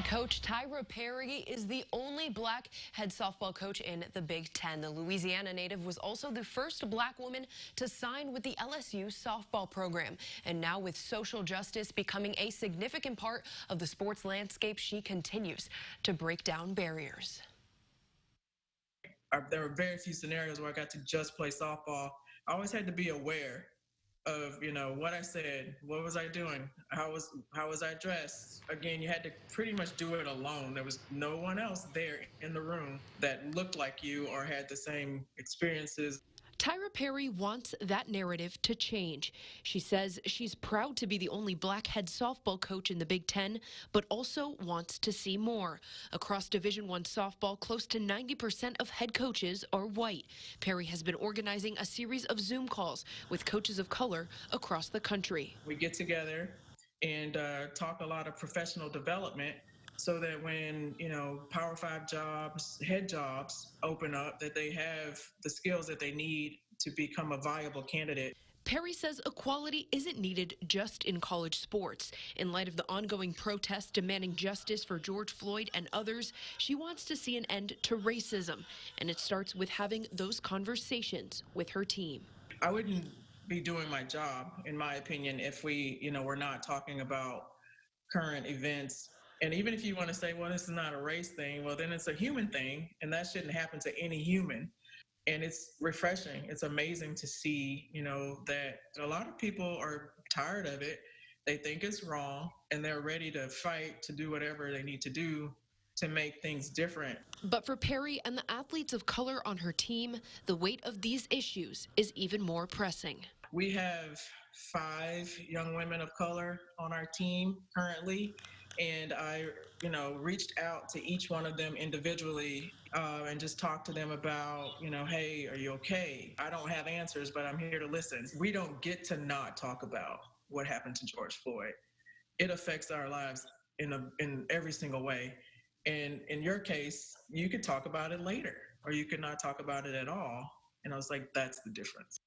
Coach Tyra Perry is the only black head softball coach in the Big Ten. The Louisiana native was also the first black woman to sign with the LSU softball program. And now with social justice becoming a significant part of the sports landscape, she continues to break down barriers. There were very few scenarios where I got to just play softball. I always had to be aware of, what I said, what was I doing, how was I dressed. Again, you had to pretty much do it alone. There was no one else there in the room that looked like you or had the same experiences. Tyra Perry wants that narrative to change. She says she's proud to be the only black head softball coach in the Big Ten, but also wants to see more. Across Division I softball, close to 90% of head coaches are white. Perry has been organizing a series of Zoom calls with coaches of color across the country. We get together and talk a lot of professional development so that when, Power 5 jobs, head jobs open up, that they have the skills that they need to become a viable candidate. Perry says equality isn't needed just in college sports. In light of the ongoing protests demanding justice for George Floyd and others, she wants to see an end to racism. And it starts with having those conversations with her team. I wouldn't be doing my job, in my opinion, if we, were not talking about current events. And even if you want to say, well, this is not a race thing, well, then it's a human thing, and that shouldn't happen to any human. And it's refreshing. It's amazing to see, that a lot of people are tired of it. They think it's wrong, and they're ready to fight to do whatever they need to do to make things different. But for Perry and the athletes of color on her team, the weight of these issues is even more pressing. We have 5 young women of color on our team currently, and I, reached out to each one of them individually and just talked to them about, hey, are you okay? I don't have answers, but I'm here to listen. We don't get to not talk about what happened to George Floyd. It affects our lives in every single way. And in your case, you could talk about it later, or you could not talk about it at all. And I was like, that's the difference.